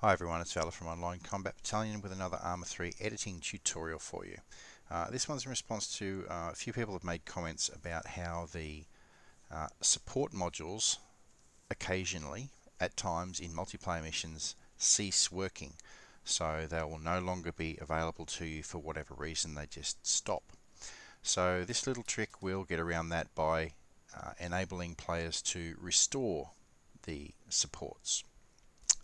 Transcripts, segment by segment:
Hi everyone, it's Valor from Online Combat Battalion with another Arma 3 editing tutorial for you. This one's in response to a few people have made comments about how the support modules occasionally, at times in multiplayer missions, cease working. So they will no longer be available to you for whatever reason, they just stop. So this little trick will get around that by enabling players to restore the supports,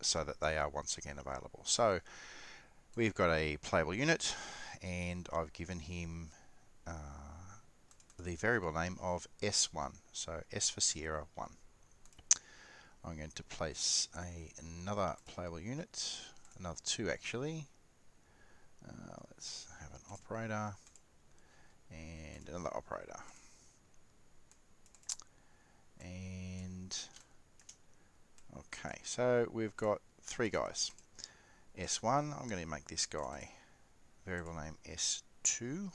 so that they are once again available. So we've got a playable unit, and I've given him the variable name of S1, so S for Sierra 1. I'm going to place another playable unit, another two actually. Let's have an operator and another operator. And okay, so we've got three guys. S1, I'm going to make this guy variable name S2,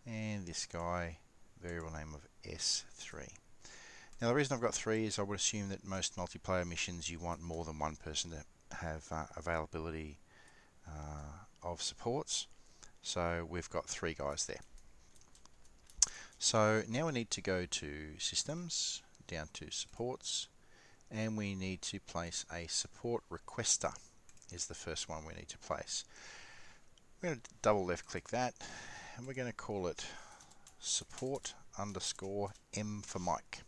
and this guy variable name of S3. Now the reason I've got three is I would assume that most multiplayer missions you want more than one person to have availability of supports, so we've got three guys there. So now we need to go to Systems, down to Supports, and we need to place a support requester is the first one we need to place. We're going to double left click that, and we're going to call it support underscore M for Mike.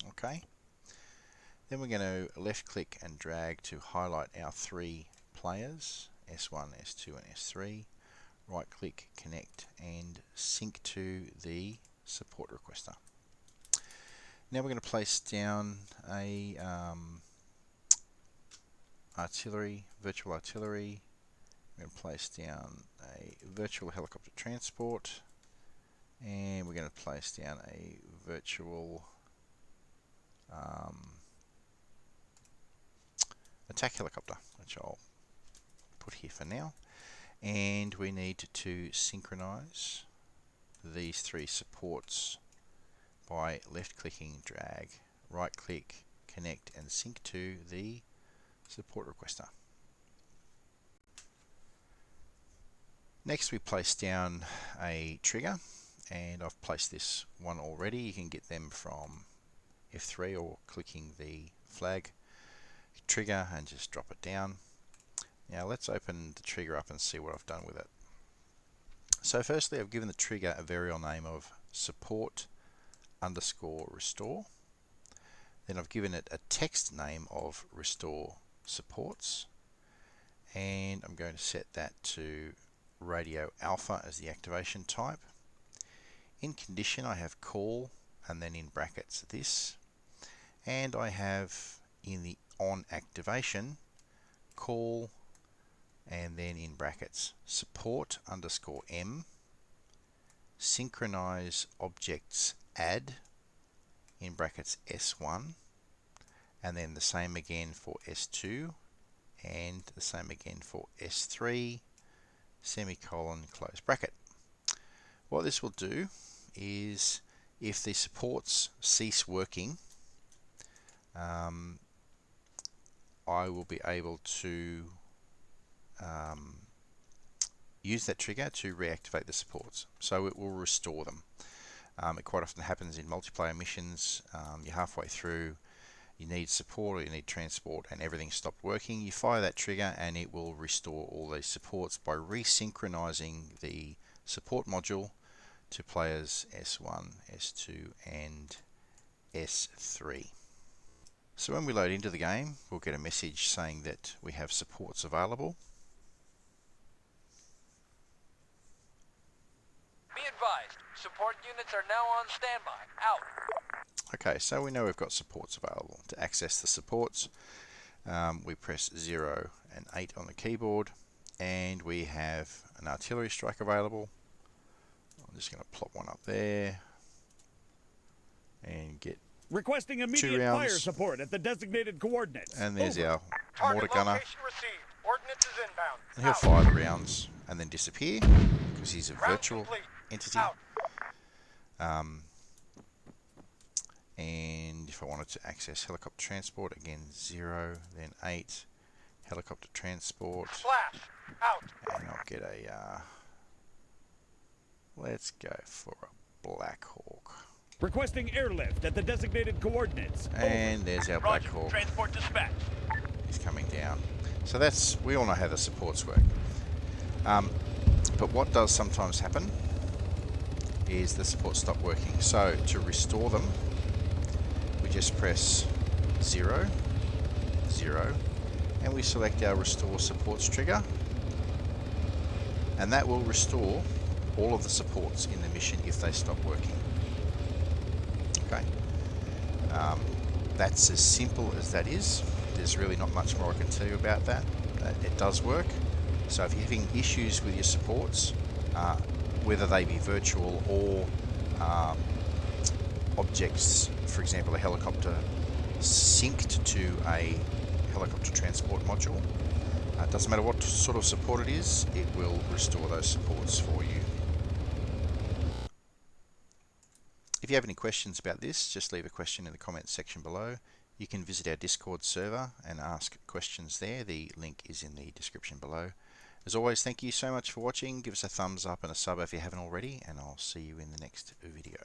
Okay. Then we're going to left click and drag to highlight our three players, S1, S2 and S3. Right click, connect and sync to the support requester. Now we're going to place down a virtual artillery. We're going to place down a virtual helicopter transport, and we're going to place down a virtual attack helicopter, which I'll put here for now. And we need to synchronize these three supports by left clicking, drag, right click, connect and sync to the support requester. Next we place down a trigger, and I've placed this one already. You can get them from F3 or clicking the flag trigger and just drop it down. Now let's open the trigger up and see what I've done with it. So firstly, I've given the trigger a variable name of support underscore restore. Then I've given it a text name of restore supports, and I'm going to set that to radio alpha as the activation type. In condition I have call and then in brackets this, and I have in the on activation call and then in brackets support underscore M, synchronize objects add in brackets S1, and then the same again for S2 and the same again for S3, semicolon close bracket. What this will do is if the supports cease working, I will be able to use that trigger to reactivate the supports, so it will restore them. It quite often happens in multiplayer missions. You're halfway through, you need support or you need transport and everything stopped working. You fire that trigger and it will restore all these supports by resynchronizing the support module to players S1, S2 and S3. So when we load into the game, we'll get a message saying that we have supports available. Be advised, support units are now on standby. Out. Okay, so we know we've got supports available. To access the supports, we press 0 and 8 on the keyboard, and we have an artillery strike available. I'm just going to plop one up there and get requesting immediate fire support at the designated coordinates. And there's Over. our mortar gunner. Received. Ordnance is inbound. And he'll fire the rounds and then disappear because he's a virtual entity. And if I wanted to access helicopter transport, again 0, then 8, helicopter transport, Flash. Out. and I'll get a, let's go for a Black Hawk. Requesting airlift at the designated coordinates. And there's our Black Roger. Hawk. Transport dispatch. He's coming down. So that's, we all know how the supports work. But what does sometimes happen is the supports stop working. So to restore them, we just press 0, 0, and we select our restore supports trigger, and that will restore all of the supports in the mission if they stop working. Okay, that's as simple as that is. There's really not much more I can tell you about that. It does work. So if you're having issues with your supports, whether they be virtual or objects, for example a helicopter synced to a helicopter transport module, it doesn't matter what sort of support it is, it will restore those supports for you. If you have any questions about this, just leave a question in the comments section below. You can visit our Discord server and ask questions there. The link is in the description below. As always, thank you so much for watching. Give us a thumbs up and a sub if you haven't already, and I'll see you in the next video.